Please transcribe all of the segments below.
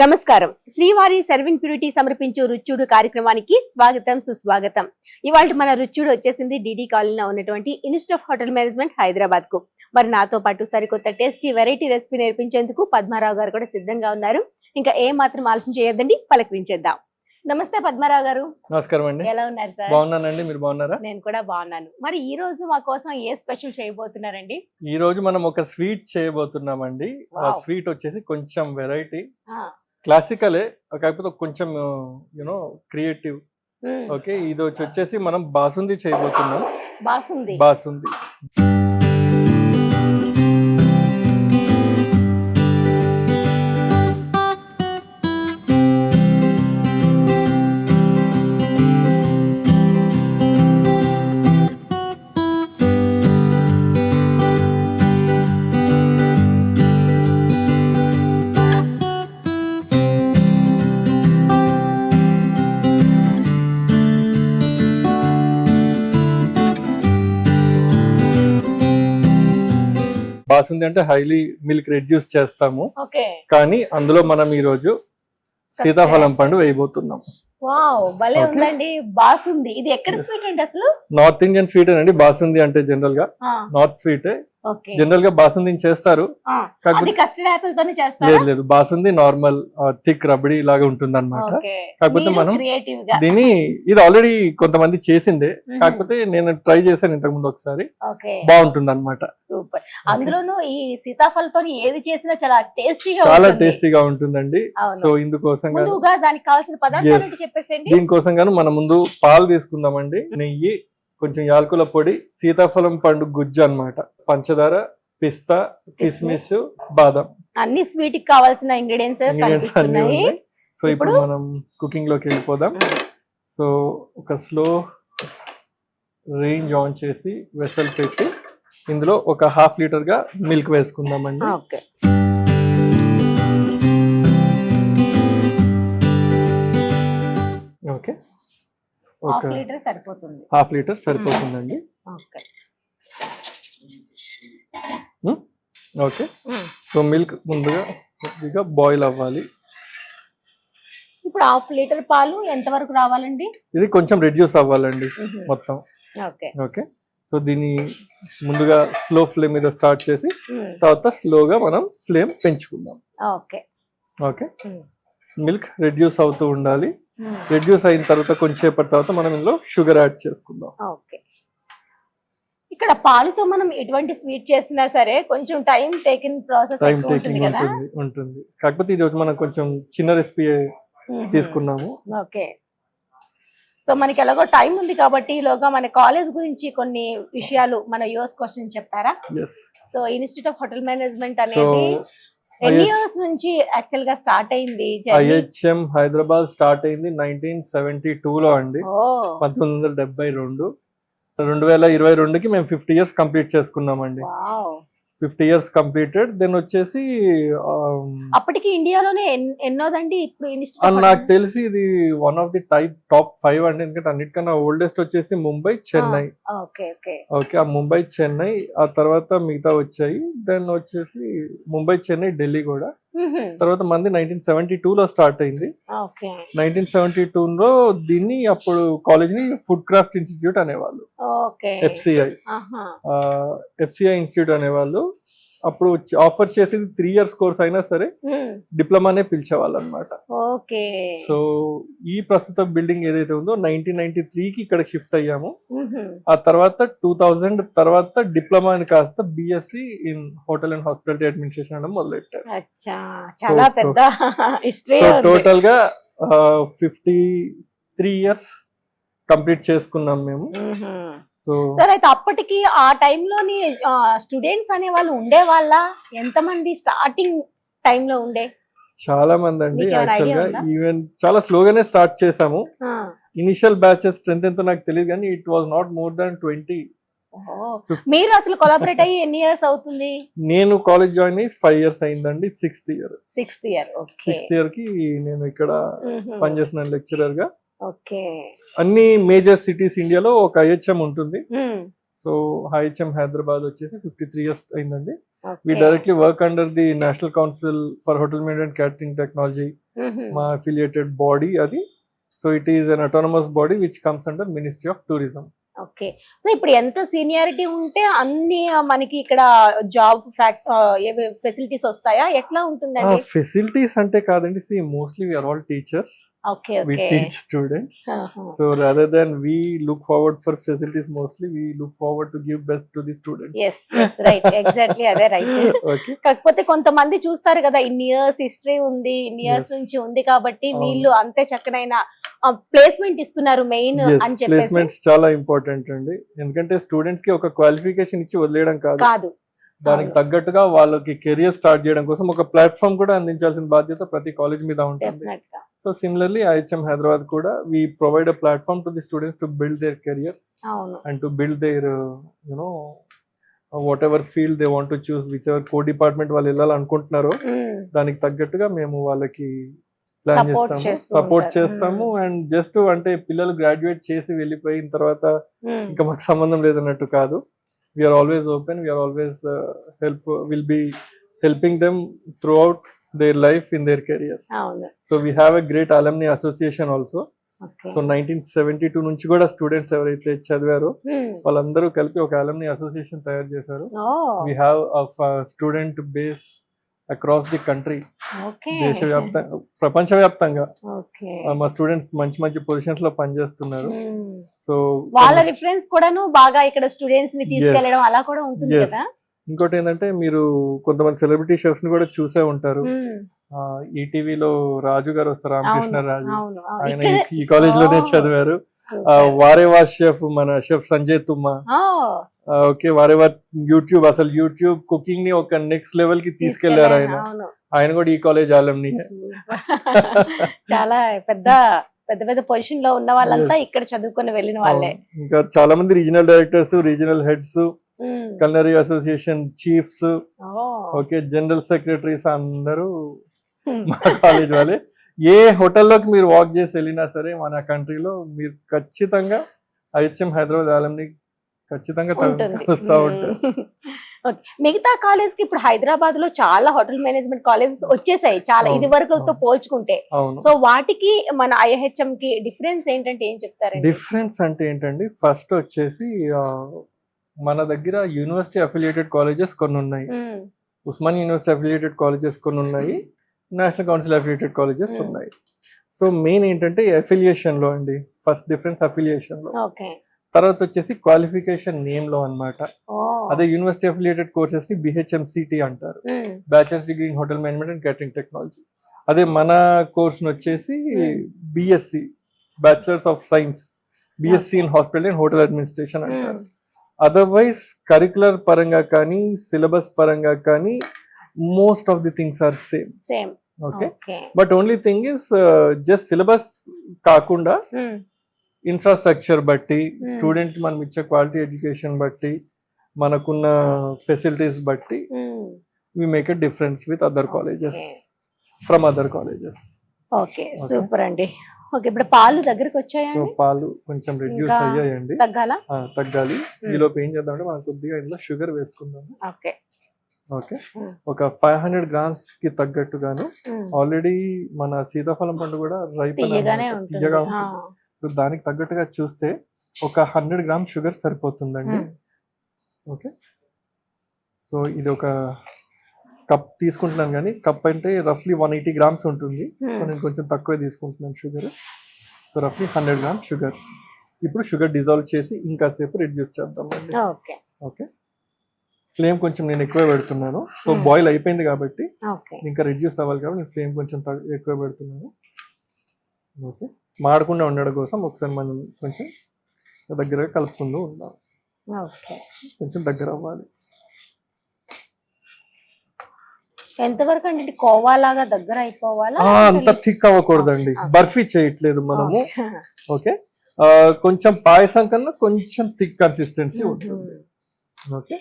నమస్కారం. శ్రీవారి serving purity సమర్పించు రుచుడు కార్యక్రమానికి స్వాగతం సుస్వాగతం. ఇవాళ మన రుచుడు వచ్చేసింది డిడి కాలనీలో ఉన్నటువంటి institute of hotel management Hyderabad కు. మరి నాతో పాటు సరికొత్త టేస్టీ వెరైటీ రెసిపీ నేర్పించేందుకు పద్మారావు గారు కూడా సిద్ధంగా ఉన్నారు. ఇంకా ఏ మాత్రం ఆలస్యం చేయొద్దండి, పలకరించేద్దాం. నమస్తే పద్మారావు గారు. నమస్కారం అండి. ఎలా ఉన్నారు సార్? బాగున్నానండి, మీరు బాగున్నారా? నేను కూడా బాగున్నాను. మరి ఈ రోజు మా కోసం ఏ స్పెషల్ చేయబోతున్నారండి? ఈ రోజు మనం ఒక స్వీట్ చేయబోతున్నామండి. ఆ స్వీట్ వచ్చేసి కొంచెం వెరైటీ, క్లాసికలే కాకపోతే కొంచెం యూనో క్రియేటివ్. ఓకే, ఇది వచ్చేసి మనం బాసుంది చేయబోతున్నాం. బాసుంది. బాసుంది అంటే హైలీ మిల్క్ రెడ్యూస్ చేస్తాము, ఓకే, కానీ అందులో మనం ఈ రోజు సీతాఫలం పండు వేయబోతున్నాం. వావ్, భలే ఉందండి. బాసుంది ఇది ఎక్కడ స్వీట్ అండి అసలు? నార్త్ ఇండియన్ స్వీట్ అండి. బాసుంది అంటే జనరల్ గా నార్త్ స్వీట్. జనరల్ గా బాసుందిని చేస్తారు, లేదు బాసుంది నార్మల్ థిక్ రబడి లాగా ఉంటుంది అనమాట. కాకపోతే మనం దీన్ని ఇది ఆల్రెడీ కొంతమంది చేసిందే, కాకపోతే నేను ట్రై చేశాను ఇంతకు ముందు ఒకసారి, బాగుంటుంది అనమాట. సూపర్. అందులోనూ ఈ సీతాఫలతో ఏది చేసినా చాలా టేస్టీగా ఉంటుందండి. సో ఇందుకోసం దానికి కావాల్సిన పదార్థాలు చెప్పేసేయండి. దీనికోసం గాను మనం ముందు పాలు తీసుకుందామండి, నెయ్యి, కొంచెం యాలకుల పొడి, సీతాఫలం పండు గుజ్జు అన్నమాట, పంచదార, పిస్తా, కిస్మిస్, బాదం, అన్ని స్వీట్ కి కావాల్సిన ఇంగ్రీడియంట్స్ కనిపిస్తున్నాయి. సో ఇప్పుడు మనం కుకింగ్ లోకి వెళ్ళిపోదాం. సో ఒక స్లో రేంజ్ ఆన్ చేసి వెసల్ పెట్టి ఇందులో ఒక 1/2 లీటర్ గా మిల్క్ వేసుకుందామండి. ఓకే, ఓకే, 1/2 లీటర్ సరిపోతుంది. 1/2 లీటర్ సరిపోతుందండి. ఓకే, సో మిల్క్ ముందుగా కొద్దిగా బాయిల్ అవ్వాలి. ఇప్పుడు 1/2 లీటర్ పాలు ఎంత వరకు రావాలండి? ఇది కొంచెం రెడ్యూస్ అవ్వాలండి మొత్తం. ఓకే, సో దీన్ని ముందుగా స్లో ఫ్లేమ్ మీద స్టార్ట్ చేసి తర్వాత స్లోగా మనం ఫ్లేమ్ పెంచుకుందాం. ఓకే, ఓకే, మిల్క్ రెడ్యూస్ అవుతూ ఉండాలి. రెడ్యూస్ అయిన తర్వాత కొంచెంసేపటి తర్వాత మనం ఇందులో షుగర్ యాడ్ చేసుకుందాం. ఓకే, ఇక్కడ పాలుతో మనం ఎటువంటి స్వీట్ చేసినా సరే కొంచెం టైం టేకింగ్ ప్రాసెస్ ఉంటుంది. కాకపోతే ఈ రోజు మనం కొంచెం చిన్న రెసిపీ తీసుకున్నాము. ఓకే, సో మనకి ఎలాగో టైం ఉంది కాబట్టి ఈలోగా మన కాలేజ్ గురించి కొన్ని విషయాలు మన యూఎస్ క్వశ్చన్ చెప్తారా? So institute of hotel management అనేది ఎన్ని ఇయర్స్ నుంచి యాక్చువల్ గా స్టార్ట్ అయింది? ఐహెచ్ఎం హైదరాబాద్ స్టార్ట్ అయింది 1972 లో అండి, 1972. 2022కి మేము 50 ఇయర్స్ కంప్లీట్ చేసుకున్నామండి. 50 ఇయర్స్ కంప్లీటెడ్. దెన్ వచ్చేసి అప్పటికి ఇండియాలోనే ఎన్నోదండి ఇప్పుడు ఇన్స్టిట్యూట్? నాకు తెలిసి ఇది వన్ ఆఫ్ ది టాప్ 5 అండి, ఎందుకంటే అన్నిటికన్నా ఓల్డెస్ట్ వచ్చేసి ముంబై, చెన్నై. ఓకే, ఆ ముంబై, చెన్నై, ఆ తర్వాత మిగతా వచ్చాయి. దెన్ వచ్చేసి ముంబై, చెన్నై, ఢిల్లీ కూడా. తర్వాత మంది 1972 లో స్టార్ట్ అయింది. 1972 దీన్ని అప్పుడు కాలేజ్ ని ఫుడ్ క్రాఫ్ట్ ఇన్స్టిట్యూట్ అనేవాళ్ళు, ఎఫ్సిఐ ఇన్స్టిట్యూట్ అనేవాళ్ళు. అప్పుడు ఆఫర్ చేసేది 3 ఇయర్స్ కోర్స్ అయినా సరే డిప్లొమానే పిలిచేవాళ్ళు అనమాట. సో ఈ ప్రస్తుత బిల్డింగ్ ఏదైతే ఉందో 1993కి ఇక్కడ షిఫ్ట్ అయ్యాము. ఆ తర్వాత 2000 తర్వాత డిప్లొమాని కాస్త BSc in hotel and hospitality administration అని మొదలెట్టారు. టోటల్ గా 53 ఇయర్స్ కంప్లీట్ చేసుకున్నాం మేము. సార్ అయితే అప్పటికి ఆ టైంలోని స్టూడెంట్స్ అనే వాళ్ళు ఉండే వాళ్ళ ఎంతమంది స్టార్టింగ్ టైంలో ఉండే? చాలా మంది అండి. యాక్చువల్ గా ఈవెన్ చాలా స్లోగానే స్టార్ట్ చేసాము. ఇనిషియల్ బ్యాచెస్ స్ట్రెంత్ ఎంతో నాకు తెలియదు, కానీ it was not more than 20. మీరు అసలు కొలాబరేట్ అయ్యి ఎన్ని ఇయర్స్ అవుతుంది? నేను కాలేజ్ జాయిన్ అయ్యి 5 ఇయర్స్ అయిందండి. సిక్స్త్ ఇయర్ కి నేను ఇక్కడ పనిచేస్తున్నాను లెక్చరర్ గా. అన్ని మేజర్ సిటీస్ ఇండియాలో ఒక ఐహెచ్ఎం ఉంటుంది. సో ఐహెచ్ఎం హైదరాబాద్ వచ్చేసి 53 ఇయర్స్ అయిందండి. we directly work under the National Council for Hotel Management and Catering Technology, మా affiliated body adi. So it is an autonomous body which comes under Ministry of Tourism. Okay, so ఇప్పుడు ఎంత seniority ఉంటే అన్ని మనకి ఇక్కడ job facilities వస్తాయా, ఎట్లా ఉంటుందండి? ఫెసిలిటీస్ అంటే కాదండి, see mostly we are all teachers. Okay We okay. teach students. So rather than we look forward for facilities, mostly we look forward to give best to the students. Yes yes right, exactly అదే right. Okay. కాకపోతే కొంతమంది చూస్తారు కదా, ఇన్ని years history ఉంది, ఇన్ని years Yes. నుంచి ఉంది కాబట్టి అవును. వీళ్ళు అంతే చక్కనైన ప్లేస్మెంట్ ఇస్తున్నారు మెయిన్ Yes, అని చెప్పేసి. placements చాలా ఇంపార్టెంట్ అండి, ఎందుకంటే స్టూడెంట్స్ కి ఒక క్వాలిఫికేషన్ ఇచ్చి వదిలేయడం కాదు, కాదు, దానికి అవును. తగ్గట్టుగా వాళ్ళకి కెరియర్ స్టార్ట్ చేయడం కోసం ఒక ప్లాట్ఫామ్ కూడా అందించాల్సిన బాధ్యత ప్రతి కాలేజ్ మీద ఉంటుంది. డెఫినెట్ గా. సో సిమిలర్లీ IHM Hyderabad కూడా we provide a platform to the students to build their career అవును. and to build their whatever field they want to choose, whichever co-department వాళ్ళు వెళ్ళాలనుకుంటున్నారో దానికి తగ్గట్టుగా మేము వాళ్ళకి ప్లాన్ Support చేస్తాము, చేస్తూ సపోర్ట్ ఉంటారు. చేస్తాము. అండ్ జస్ట్ అంటే పిల్లలు గ్రాడ్యుయేట్ చేసి వెళ్ళిపోయిన తర్వాత ఇంకా మాకు సంబంధం లేదన్నట్టు కాదు, we're always open, we're always will be helping them throughout their life in their career. అవును. So we have a great alumni association also. Okay. So 1972 నుంచి కూడా స్టూడెంట్స్ ఎవరైతే చదివారో వాళ్ళందరూ కలిపి ఒక అలమ్ని అసోసియేషన్ తయారు చేశారు. We have student base across the country, okay దేశవ్యాప్తంగా ప్రపంచవ్యాప్తంగా ఓకే. మా స్టూడెంట్స్ మంచి మంచి పొజిషన్స్ లో పనిచేస్తున్నారు. సో వాళ్ళ రిఫరెన్స్ కూడాను బాగా ఇక్కడ స్టూడెంట్స్ ని తీసుకెళ్లడం అలా కూడా ఉంటుంది Yes. కదా. ఇంకోటి ఏంటంటే మీరు కొంతమంది సెలబ్రిటీ షోస్ ని కూడా చూసే ఉంటారు. ఈటీవీలో రాజు గారు వస్తారు, రామకృష్ణ రాజు, అవును. ఆయన ఈ కాలేజ్ లోనే చదివారు. వారేవా షెఫ్, మన షెఫ్ సంజయ్ తుమ్మా. ఓకే, వారేవా యూట్యూబ్, అసలు యూట్యూబ్ కుకింగ్ ని ఒక నెక్స్ట్ లెవెల్ కి తీసుకెళ్లారు ఆయన. ఆయన కూడా ఈ కాలేజ్ ఆలంని. చాలా పెద్ద పెద్ద పెద్ద పొజిషన్ లో ఉన్న వాళ్ళంతా ఇక్కడ చదువుకొని వెళ్ళిన వాళ్ళే. ఇంకా చాలా మంది regional directors, regional heads, culinary association chiefs, okay, general secretaries అందరూ మా కాలేజ్ వాళ్ళే. ఏ హోటల్లోకి మీరు వాక్ చేసి వెళ్ళినా సరే మన కంట్రీలో మీరు ఖచ్చితంగా IHM Hyderabad alumni ఖచ్చితంగా వస్తూ ఉంటారు. మిగతా కాలేజ్ కి ఇప్పుడు హైదరాబాద్ లో చాలా హోటల్ మేనేజ్మెంట్ కాలేజెస్ వచ్చేసాయి చాలా, ఇది వరకుతో పోల్చుకుంటే. సో వాటికి మన IHM కి డిఫరెన్స్ ఏంటంటే ఏం చెప్తారు? డిఫరెన్స్ అంటే ఏంటండి, ఫస్ట్ వచ్చేసి మన దగ్గర యూనివర్సిటీ అఫిలియేటెడ్ కాలేజెస్ కొన్ని ఉన్నాయి, ఉస్మానియా యూనివర్సిటీ అఫిలియేటెడ్ కాలేజెస్ కొన్ని ఉన్నాయి, నేషనల్ కౌన్సిల్ అఫిలియేటెడ్ కాలేజెస్ ఉన్నాయి. సో మెయిన్ ఏంటంటే అఫిలియేషన్ లో అండి, ఫస్ట్ డిఫరెన్స్ అఫిలియేషన్ లో. తర్వాత వచ్చేసి క్వాలిఫికేషన్ నేమ్ లో అన్నమాట. అదే యూనివర్సిటీ అఫిలియేటెడ్ కోర్సెస్ ని BHMCT అంటారు, bachelors degree in hotel management and catering technology. అదే మన కోర్స్ వచ్చేసి BSc, bachelors of science, BSc in hospital and hotel administration అంటారు. అదర్వైజ్ కరికులర్ పరంగా కానీ సిలబస్ పరంగా కానీ most of the things are same. Okay, but only thing is just syllabus కాకుండా infrastructure బట్టి, స్టూడెంట్ మనం ఇచ్చే క్వాలిటీ ఎడ్యుకేషన్ బట్టి, మనకున్న ఫెసిలిటీస్ బట్టి we make a difference with other colleges, from other colleges. Okay, super అండి. ఓకే, ఇప్పుడు పాలు దగ్గరికి వచ్చాయి. సో పాలు కొంచెం రిడ్యూస్ అయ్యాయండి, తగ్గాలి. ఈలోపు ఏం చేద్దామంటే మనం కొద్దిగా ఇందులో షుగర్ వేసుకుందాము. ఓకే ఓకే, ఒక 500 grams కి తగ్గట్టుగాను. ఆల్రెడీ మన సీతాఫలం పండు కూడా తీయగా ఉంటుంది, దానికి తగ్గట్టుగా చూస్తే ఒక 100 grams షుగర్ సరిపోతుందండి. ఓకే, సో ఇది ఒక కప్ తీసుకుంటున్నాను, కానీ కప్ అంటే రఫ్లీ 180 grams ఉంటుంది. సో నేను కొంచెం తక్కువే తీసుకుంటున్నాను షుగర్. సో రఫ్లీ 100 grams షుగర్. ఇప్పుడు షుగర్ డిజాల్వ్ చేసి ఇంకాసేపు రిడ్యూస్ చేద్దామండి. ఓకే, ఫ్లేమ్ కొంచెం నేను ఎక్కువ పెడుతున్నాను. సో బాయిల్ అయిపోయింది కాబట్టి ఇంకా రిడ్యూస్ అవ్వాలి కాబట్టి నేను ఫ్లేమ్ కొంచెం ఎక్కువ పెడుతున్నాను. ఓకే, మాడకుండా ఉండడం కోసం ఒకసారి మనం కొంచెం దగ్గరగా కలుపుకుంటూ ఉందాం. కొంచెం దగ్గర అవ్వాలి. ఎంతవరకు అంటే కోవాలాగా దగ్గర అయిపోవాలా? అంత థిక్ అవ్వకూడదండి, బర్ఫీ చేయట్లేదు మనము. ఓకే, కొంచెం పాయసం కన్నా కొంచెం థిక్ కన్సిస్టెన్సీ ఉంటుంది. ఓకే,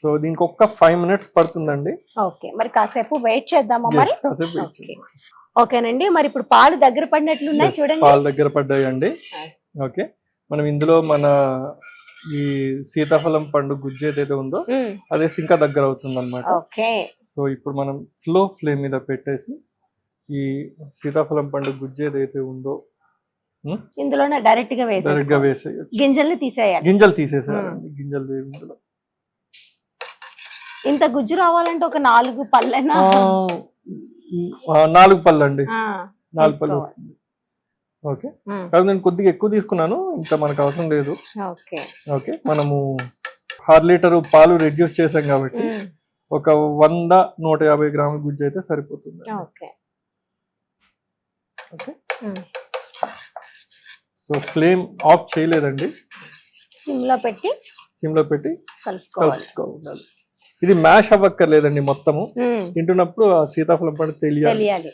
సో దీనికి ఒక్క 5 minutes పడుతుందండి. ఓకే, మరి కాసేపు వెయిట్ చేద్దామా మరి? ఓకేనండి, మరి ఇప్పుడు పాలు దగ్గర పడినట్లున్నాయి చూడండి. పాలు దగ్గర పడ్డాయండి. ఓకే, మనం ఇందులో మన ఈ సీతాఫలం పండు గుజ్జు ఏదైతే ఉందో అదేసి ఇంకా దగ్గర అవుతుంది అనమాట. ఓకే. సో ఇప్పుడు మనం స్లో ఫ్లేమ్ మీద పెట్టేసి ఈ సీతాఫలం పండు గుజ్జు ఏదైతే ఉందో ఇందులోనే డైరెక్ట్ గా వేసేయచ్చు. గింజల్ని తీసేయాలి. గింజలు తీసేసేయాలండి. గింజలు ఇందులో ఇంత గుజ్జు రావాలంటే ఒక 4 పళ్ళైనా 4 పళ్ళు అండి. 4 పళ్ళు వస్తుంది. ఓకే. కాదు నేను కొద్దిగా ఎక్కువ తీసుకున్నాను, ఇంకా మనకు అవసరం లేదు. ఓకే. మనము 1/2 లీటర్ పాలు రెడ్యూస్ చేసాం కాబట్టి ఒక 100-150 గ్రాముల గుజ్జు అయితే సరిపోతుంది. Okay. Okay. So flame of చేయలేదండి, సిమ్ లో పెట్టి కలుపుకోవాలి. ఇది మ్యాష్ అవ్వక్కర్లేదండి, మొత్తము తింటున్నప్పుడు ఆ సీతాఫలం పండు తెలియాలి.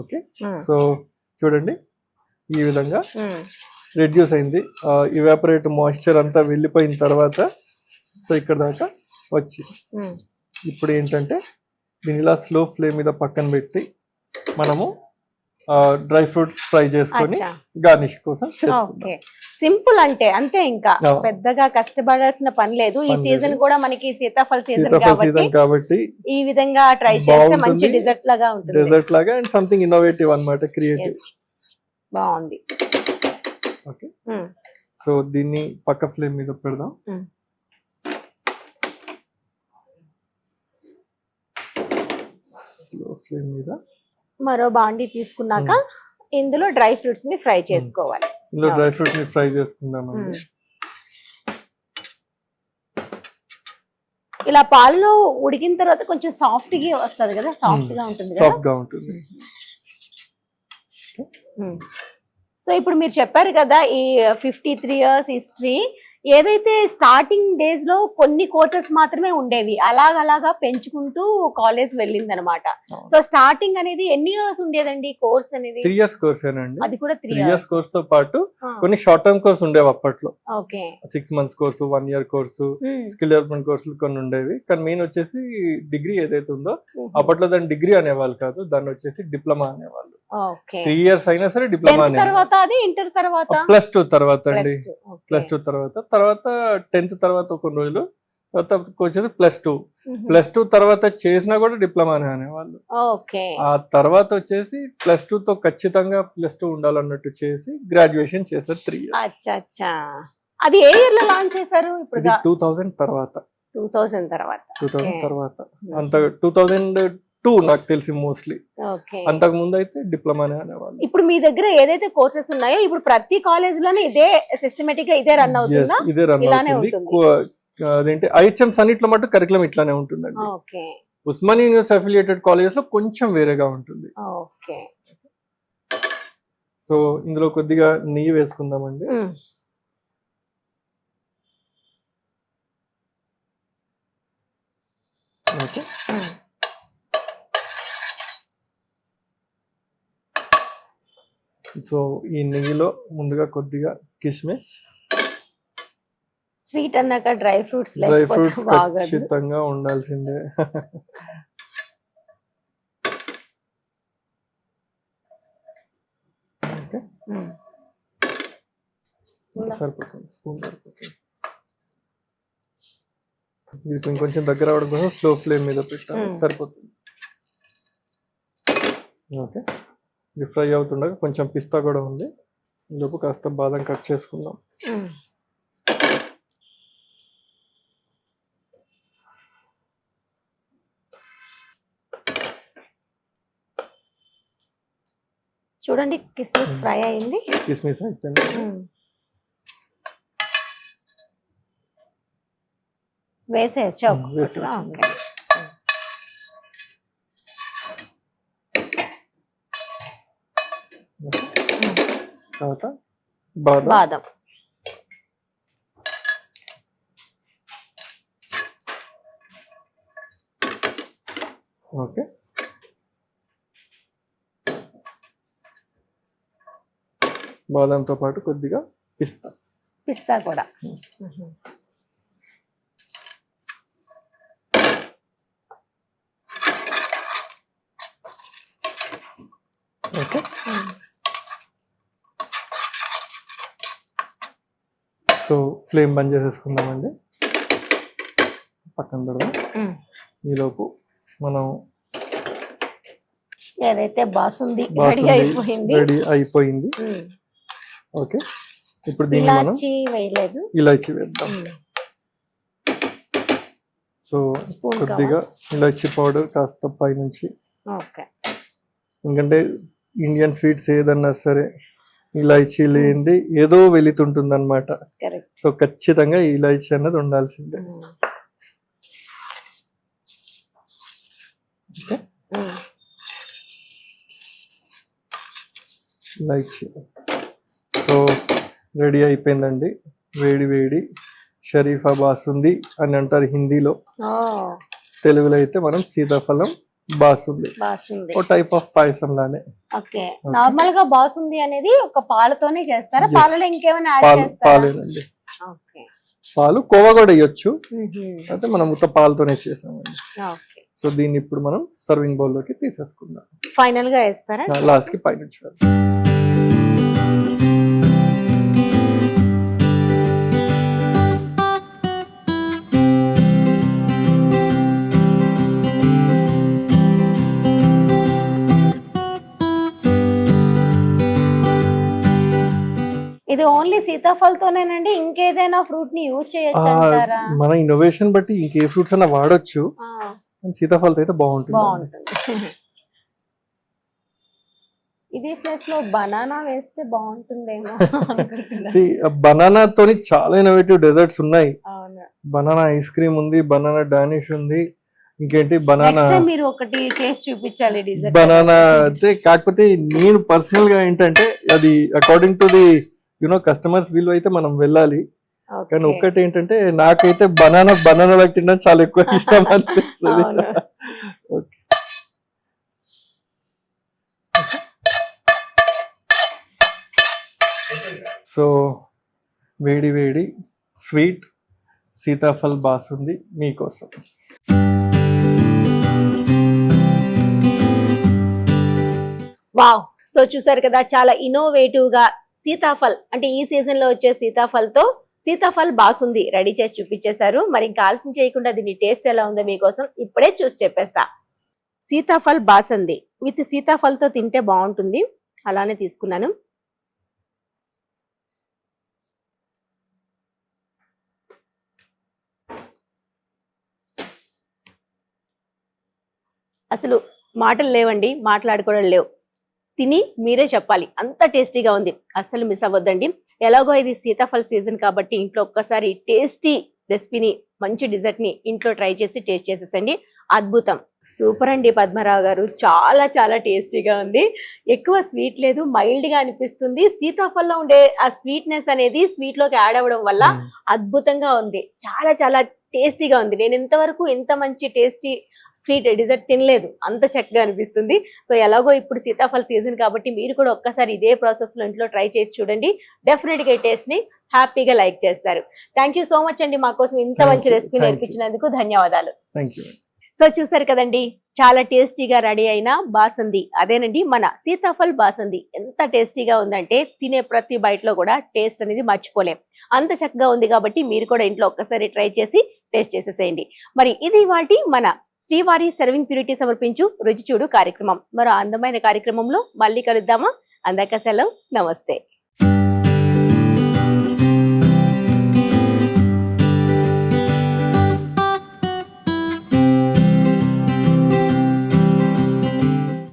ఓకే. సో చూడండి ఈ విధంగా రెడ్యూస్ అయింది. ఇవాపరేట్ మాయిశ్చర్ అంతా వెళ్ళిపోయిన తర్వాత సో ఇక్కడ దాకా వచ్చింది. ఇప్పుడు ఏంటంటే దీని ఇలా స్లో ఫ్లేమ్ మీద పక్కన పెట్టి మనము డ్రై ఫ్రూట్స్ ఫ్రై చేసుకొని గార్నిష్ కోసం చేసుకుంటాం. సింపుల్ అంటే అంతే, ఇంకా పెద్దగా కష్టపడాల్సిన పని లేదు. ఈ సీజన్ కూడా మనకి సీతాఫల్ సీజన్ కాబట్టి ఈ విధంగా ట్రై చేస్తే మంచి డెజర్ట్ లాగా ఉంటుంది. అండ్ సంథింగ్ ఇన్నోవేటివ్ అన్నమాట, క్రియేటివ్. బాగుంది. ఓకే. సో దీన్ని పక్క ఫ్లేమ్ మీద పెడదాం. స్లో ఫ్లేమ్ మీద మరో బాండి తీసుకున్నాక ఇందులో డ్రై ఫ్రూట్స్ ని ఫ్రై చేసుకోవాలి. ఇందులో డ్రై ఫ్రూట్స్ ని ఫ్రై చేసుకుందామండి. ఇలా పాలలో ఉడికిన తర్వాత కొంచెం సాఫ్ట్ గా వస్తుంది కదా, సాఫ్ట్ గా ఉంటుంది. సో ఇప్పుడు మీరు చెప్పారు కదా ఈ 53 years హిస్టరీ, ఏదైతే స్టార్టింగ్ డేస్ లో కొన్ని కోర్సెస్ మాత్రమే ఉండేవి, అలాగా పెంచుకుంటూ కాలేజ్ వెళ్ళింది అనమాట. సో స్టార్టింగ్ అనేది ఎన్ని ఇయర్స్ ఉండేదండి కోర్స్ అనేది? 3 years కోర్స్ అండి. అది కూడా 3 years కోర్స్ తో పాటు కొన్ని షార్ట్ టర్మ్ కోర్స్ ఉండేవి అప్పట్లో. Okay. 6 months course, 1 year course, skill development కోర్సులు కొన్ని ఉండేవి. కానీ మెయిన్ వచ్చేసి డిగ్రీ ఏదైతే ఉందో అప్పట్లో దాన్ని డిగ్రీ అనేవాళ్ళు కాదు, దాన్ని వచ్చేసి డిప్లొమా అనేవాళ్ళు. 3 years అయినా సరే డిప్లొమా తర్వాత అది ఇంటర్ తర్వాత +2 తర్వాత అండి. +2 తర్వాత 10th తర్వాత కొన్ని రోజులు తర్వాత వచ్చేసి +2 తర్వాత చేసినా కూడా డిప్లొమానే అనేవాళ్ళు. ఆ తర్వాత వచ్చేసి +2 తో ఖచ్చితంగా +2 ఉండాలన్నట్టు చేసి గ్రాడ్యుయేషన్ చేశారు 3 years. అది ఏ ఇయర్ లో లాంచ్ చేశారు? ఇప్పుడు 2000 తర్వాత 2000 తర్వాత అంత 2002 నాకు తెలిసి మోస్ట్లీ. అంతకు ముందు అయితే డిప్లొమానే అనేవాళ్ళు. ఇప్పుడు మీ దగ్గర ఏదైతే కోర్సెస్ ఉన్నాయో ఇప్పుడు ప్రతి కాలేజ్ లోనే ఇదే సిస్టమేటిక్ గా ఇదే రన్ అవుతుందా? ఇదే రన్ అవుతుంది. అదేంటి ఐహెచ్ఎంస్ అన్నిట్లో మటు కరికులం ఇట్లానే ఉంటుందండి. ఉస్మానియా యూనివర్సిటీ అఫిలియేటెడ్ కాలేజెస్ లో కొంచెం వేరేగా ఉంటుంది. సో ఇందులో కొద్దిగా నెయ్యి వేసుకుందామండి. ఓకే. సో ఈ నెయ్యిలో ముందుగా కొద్దిగా కిస్మిస్, స్వీట్ అన్నాక డ్రై ఫ్రూట్స్ ఖచ్చితంగా ఉండాల్సిందే. సరిపోతుంది, స్పూన్ సరిపోతుంది. ఇది ఇంకొంచెం దగ్గర అవడం కోసం స్లో ఫ్లేమ్ మీద పెట్టాలి, సరిపోతుంది. ఓకే. ఇది ఫ్రై అవుతుండగా కొంచెం పిస్తా కూడా ఉంది, లోపు కాస్త బాదం కట్ చేసుకుందాం. చూడండి కిస్మిస్ ఫ్రై అయింది. కిస్మిస్ అయిపోయింది. వేసేయచ్చా? తర్వాత బాదం. ఓకే. బాదంతో పాటు కొద్దిగా పిస్తా కూడా. ఓకే. సో ఫ్లేమ్ బంద్ చేసేసుకుందామండి, పక్కన పెడదాం. ఈలోపు మనం ఏదైతే బాసుంది రెడీ అయిపోయింది. ఓకే, ఇప్పుడు దీన్ని మనం ఇలాచి వేద్దాం. సో కొద్దిగా ఇలాచి పౌడర్ కాస్త పైనుంచి, ఎందుకంటే ఇండియన్ స్వీట్స్ ఏదన్నా సరే ఇలాచీ లేనిది ఏదో వెళుతుంటుంది అనమాట. సో ఖచ్చితంగా ఇలాచీ అన్నది ఉండాల్సిందే. ఇలాచీ సో రెడీ అయిపోయిందండి. వేడి వేడి షరీఫా బాసుంది అని అంటారు హిందీలో, తెలుగులో అయితే మనం సీతాఫలం బాసుంది, ఓ టైప్ ఆఫ్ పాయసం లానే. ఓకే, నార్మల్ గా బాసుంది అనేది ఒక పాలతోనే చేస్తారా, పాలలో ఇంకేమైనా యాడ్ చేస్తారా? పాలేనండి, పాలు కోవా కూడా వేయొచ్చు, అయితే మనం ఉత్త పాలతోనే చేసామండి. సో దీన్ని ఇప్పుడు మనం సర్వింగ్ బౌల్ లోకి తీసేసుకుందాం. ఫైనల్ గా వేస్తారా? లాస్ట్ కి పైన ఇది ఓన్లీ సీతాఫలతోనేనండి, ఇంకేదైనా ఫ్రూట్ ని యూజ్ చేయొచ్చు అంటారా? మన ఇన్నోవేషన్ బట్టి ఇంకే ఫ్రూట్స్ అన్నా వాడొచ్చు, సీతాఫలతో అయితే బాగుంటుంది. ఇదే ప్లేస్ లో బనానా వేస్తే బాగుంటుందేమో. బనానా తోని చాలా ఇన్నోవేటివ్ డెజర్ట్స్ ఉన్నాయి. బనానా ఐస్ క్రీమ్ ఉంది, బనానా డానిష్ ఉంది, ఇంకేంటి బనానా, మీరు ఒకటి చేసి చూపించాలి డిజర్ట్ బనానా అయితే. కాకపోతే నేను పర్సనల్ గా ఏంటంటే అది అకార్డింగ్ టు ది కస్టమర్స్ వీళ్ళు అయితే మనం వెళ్ళాలి. కానీ ఒక్కటి ఏంటంటే నాకైతే బనానా తినడం చాలా ఎక్కువ ఇష్టం అనిపిస్తుంది. సో వేడి వేడి స్వీట్ సీతాఫల్ బాసుంది మీకోసం. వావ్, సో చూసారు కదా, చాలా ఇన్నోవేటివ్ గా సీతాఫల్ అంటే ఈ సీజన్ లో వచ్చే సీతాఫల్తో సీతాఫల్ బాసుంది రెడీ చేసి చూపించేశారు. మరి ఇంకా ఆలస్యం చేయకుండా దీని టేస్ట్ ఎలా ఉందో మీకోసం ఇప్పుడే చూసి చెప్పేస్తా. సీతాఫల్ బాసుంది విత్ సీతాఫల్తో తింటే బాగుంటుంది, అలానే తీసుకున్నాను. అసలు మాటలు లేవండి, మాట్లాడుకోవడం లేవు, తిని మీరే చెప్పాలి, అంత టేస్టీగా ఉంది. అస్సలు మిస్ అవ్వద్దండి. ఎలాగో ఇది సీతాఫల్ సీజన్ కాబట్టి ఇంట్లో ఒక్కసారి టేస్టీ రెసిపీని, మంచి డిజర్ట్ ని ఇంట్లో ట్రై చేసి టేస్ట్ చేసేసండి. అద్భుతం, సూపర్ అండి పద్మరావు గారు, చాలా చాలా టేస్టీగా ఉంది. ఎక్కువ స్వీట్ లేదు, మైల్డ్ గా అనిపిస్తుంది. సీతాఫల్లో ఉండే ఆ స్వీట్నెస్ అనేది స్వీట్ లోకి యాడ్ అవ్వడం వల్ల అద్భుతంగా ఉంది, చాలా చాలా టేస్టీగా ఉంది. నేను ఇంతవరకు ఇంత మంచి టేస్టీ స్వీట్ డిజర్ట్ తినలేదు, అంత చక్కగా అనిపిస్తుంది. సో ఎలాగో ఇప్పుడు సీతాఫల్ సీజన్ కాబట్టి మీరు కూడా ఒక్కసారి ఇదే ప్రాసెస్ లో ఇంట్లో ట్రై చేసి చూడండి, డెఫినెట్ గా ఈ టేస్ట్ ని హ్యాపీగా లైక్ చేస్తారు. థ్యాంక్ యూ సో మచ్ అండి, మా కోసం ఇంత మంచి రెసిపీ నేర్పించినందుకు ధన్యవాదాలు. సో చూసారు కదండి, చాలా టేస్టీగా రెడీ అయిన బాసంది, అదేనండి మన సీతాఫల్ బాసంది. ఎంత టేస్టీగా ఉందంటే తినే ప్రతి బైట్ లో కూడా టేస్ట్ అనేది మర్చిపోలేం, అంత చక్కగా ఉంది. కాబట్టి మీరు కూడా ఇంట్లో ఒక్కసారి ట్రై చేసి టేస్ట్ చేసేసేయండి. మరి ఇది వాటి మన శ్రీవారి సర్వింగ్ ప్యూరిటీ సమర్పించు రుచి చూడు కార్యక్రమం. మరో అందమైన కార్యక్రమంలో మళ్ళీ కలుద్దామా? అందాక సెలవు, నమస్తే.